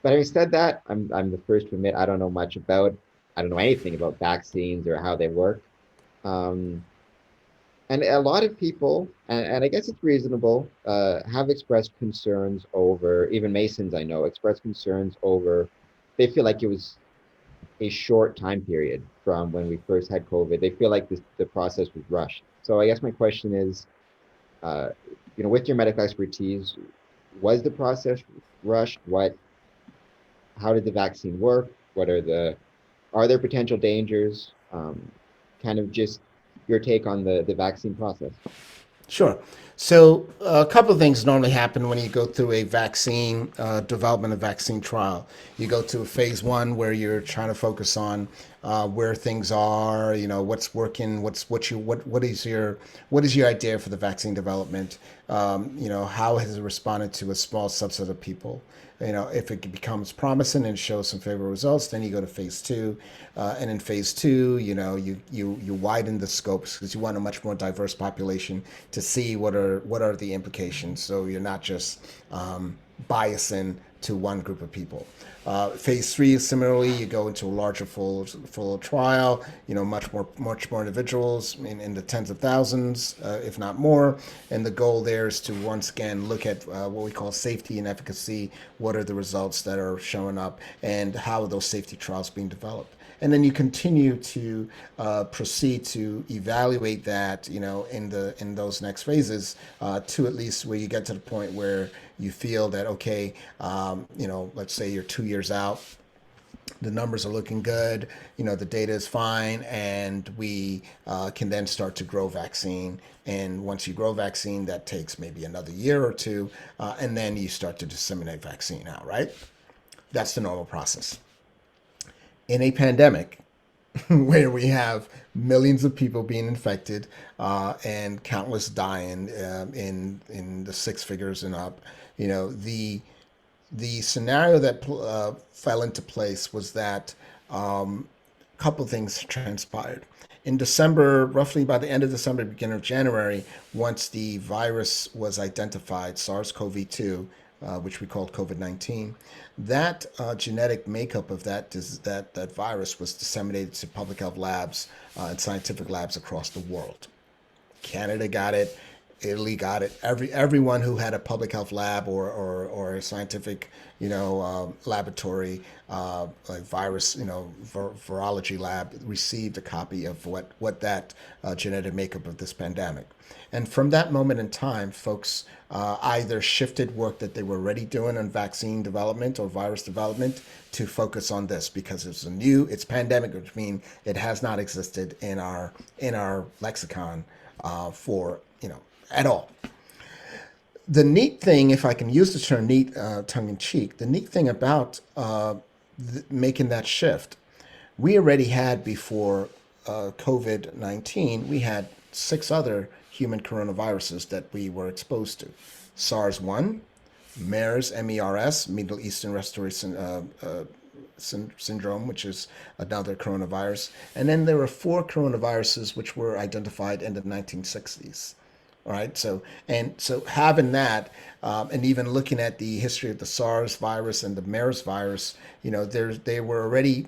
But having said that, I'm the first to admit I don't know anything about vaccines or how they work. Um, and a lot of people, and I guess it's reasonable, have expressed concerns over, even Masons I know, expressed concerns over, they feel like it was a short time period from when we first had COVID. They feel like the process was rushed. So I guess my question is, uh, with your medical expertise, was the process rushed? How did the vaccine work? Are there potential dangers? Kind of just your take on the vaccine process. Sure. So a couple of things normally happen when you go through a vaccine development, a vaccine trial. You go to a phase one where you're trying to focus on where things are, what's working, what is your idea for the vaccine development. How has it responded to a small subset of people. If it becomes promising and shows some favorable results, then you go to phase two, and in phase two, you widen the scopes because you want a much more diverse population to see what are the implications. So you're not just biasing to one group of people. Phase three is similarly, you go into a larger full trial. Much more individuals in the tens of thousands, if not more. And the goal there is to once again look at what we call safety and efficacy. What are the results that are showing up, and how are those safety trials being developed? And then you continue to proceed to evaluate that, in those next phases, to at least where you get to the point where you feel that okay, let's say you're 2 years out, the numbers are looking good, the data is fine, and we can then start to grow vaccine. And once you grow vaccine, that takes maybe another year or two, and then you start to disseminate vaccine out, right? That's the normal process. In a pandemic, where we have millions of people being infected and countless dying in the six figures and up. The scenario that fell into place was that a couple of things transpired. In December, roughly by the end of December, beginning of January, once the virus was identified, SARS-CoV-2, which we called COVID-19, that genetic makeup of that virus was disseminated to public health labs and scientific labs across the world. Canada got it. Italy got it. Everyone who had a public health lab or a scientific, laboratory, like virus, virology lab received a copy of what that genetic makeup of this pandemic. And from that moment in time, folks either shifted work that they were already doing on vaccine development or virus development to focus on this because it's pandemic, which means it has not existed in our lexicon for at all. The neat thing, if I can use the term neat, tongue in cheek, the neat thing about making that shift, we already had before COVID 19, we had six other human coronaviruses that we were exposed to: SARS 1, MERS, Middle Eastern Respiratory Syndrome, which is another coronavirus. And then there were four coronaviruses which were identified in the 1960s. All right. So having that, and even looking at the history of the SARS virus and the MERS virus, they were already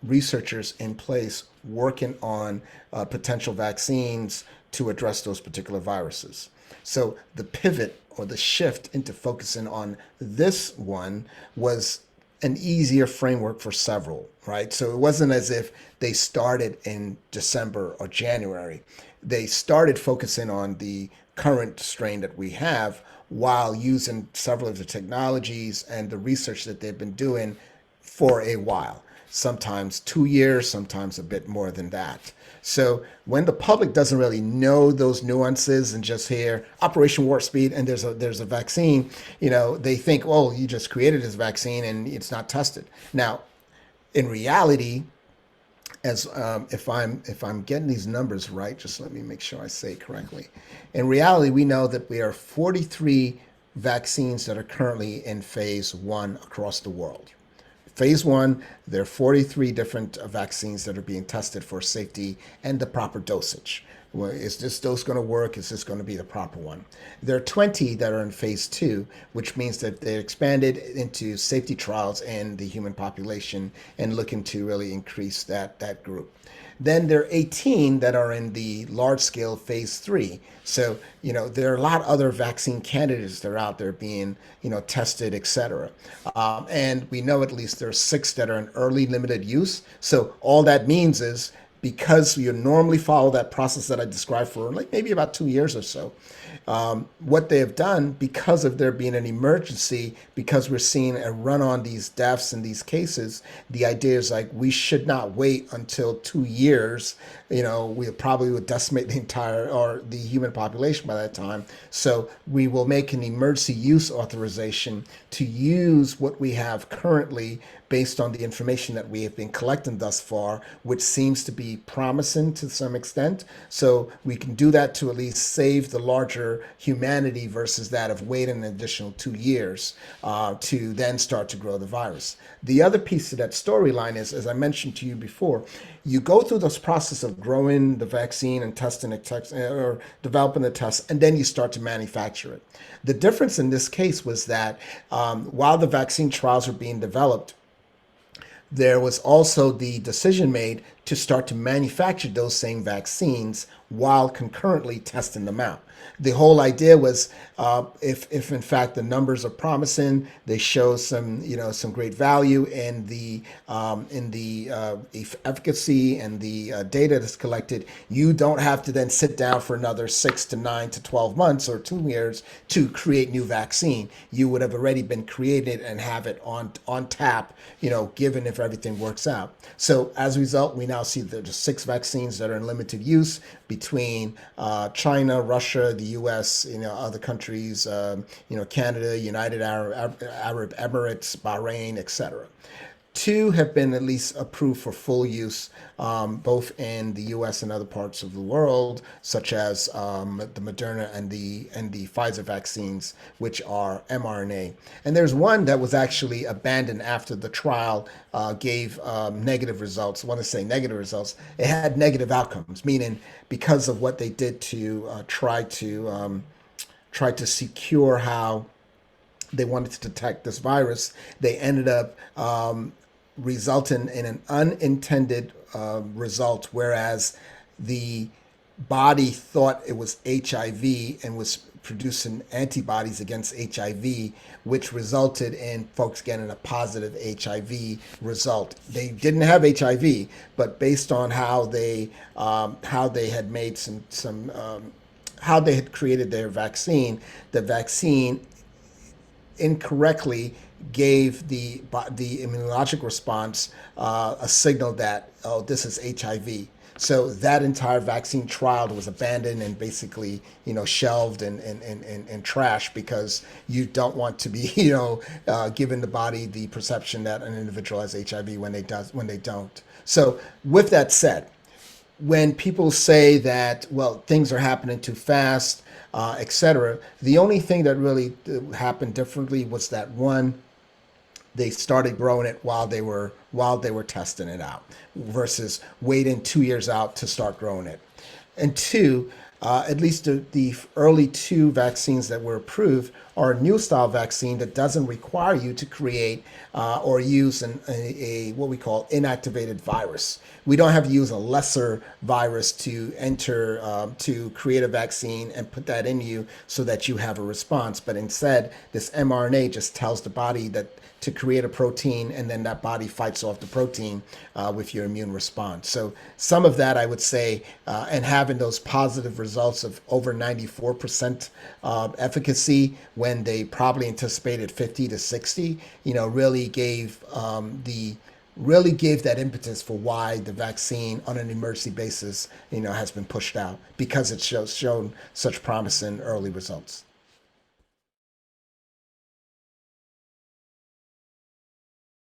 researchers in place working on potential vaccines to address those particular viruses. So the pivot or the shift into focusing on this one was an easier framework for several, right? So it wasn't as if they started in December or January. They started focusing on the current strain that we have while using several of the technologies and the research that they've been doing for a while, sometimes 2 years, sometimes a bit more than that. So when the public doesn't really know those nuances and just hear Operation Warp Speed and there's a vaccine, they think, oh, you just created this vaccine and it's not tested. Now, in reality, as if I'm getting these numbers right, just let me make sure I say it correctly. In reality, we know that we are 43 vaccines that are currently in phase one across the world. Phase one, there are 43 different vaccines that are being tested for safety and the proper dosage. Well, is this dose going to work? Is this going to be the proper one? There are 20 that are in phase two, which means that they're expanded into safety trials in the human population and looking to really increase that group. Then there are 18 that are in the large scale phase three. So, there are a lot of other vaccine candidates that are out there being, tested, et cetera. And we know at least there are six that are in early limited use. So all that means is because you normally follow that process that I described for like maybe about 2 years or so. What they have done, because of there being an emergency, because we're seeing a run on these deaths in these cases, the idea is like we should not wait until 2 years. We probably would decimate the entire or the human population by that time. So we will make an emergency use authorization to use what we have currently based on the information that we have been collecting thus far, which seems to be promising to some extent. So we can do that to at least save the larger humanity versus that of waiting an additional 2 years to then start to grow the virus. The other piece of that storyline is, as I mentioned to you before, you go through this process of growing the vaccine and testing it or developing the test, and then you start to manufacture it. The difference in this case was that while the vaccine trials were being developed, there was also the decision made to start to manufacture those same vaccines while concurrently testing them out. The whole idea was, if in fact the numbers are promising, they show some great value in the efficacy and the data that's collected. You don't have to then sit down for another 6 to 9 to 12 months or 2 years to create new vaccine. You would have already been created and have it on tap, given if everything works out. So as a result, we now see that there's 6 vaccines that are in limited use between China, Russia, the U.S., other countries, Canada, United Arab Emirates, Bahrain, etc. 2 have been at least approved for full use, both in the U.S. and other parts of the world, such as the Moderna and the Pfizer vaccines, which are mRNA. And there's one that was actually abandoned after the trial gave negative results. I want to say negative results. It had negative outcomes, meaning because of what they did to try to secure how they wanted to detect this virus, they ended up resulting in an unintended result, whereas the body thought it was HIV and was producing antibodies against HIV, which resulted in folks getting a positive HIV result. They didn't have HIV, but based on how they had made how they had created their vaccine, the vaccine incorrectly gave the immunologic response a signal that, oh, this is HIV. So that entire vaccine trial was abandoned and basically, shelved and trashed, because you don't want to be, giving the body the perception that an individual has HIV when they don't. So with that said, when people say that, well, things are happening too fast, etc., the only thing that really happened differently was that, one, they started growing it while they were testing it out versus waiting 2 years out to start growing it. And two, at least the early 2 vaccines that were approved are a new style vaccine that doesn't require you to create or use a what we call inactivated virus. We don't have to use a lesser virus to enter to create a vaccine and put that in you so that you have a response. But instead, this mRNA just tells the body that to create a protein, and then that body fights off the protein with your immune response. So some of that, I would say, and having those positive results of over 94% efficacy when they probably anticipated 50 to 60, really gave that impetus for why the vaccine on an emergency basis, has been pushed out, because it shown such promising early results.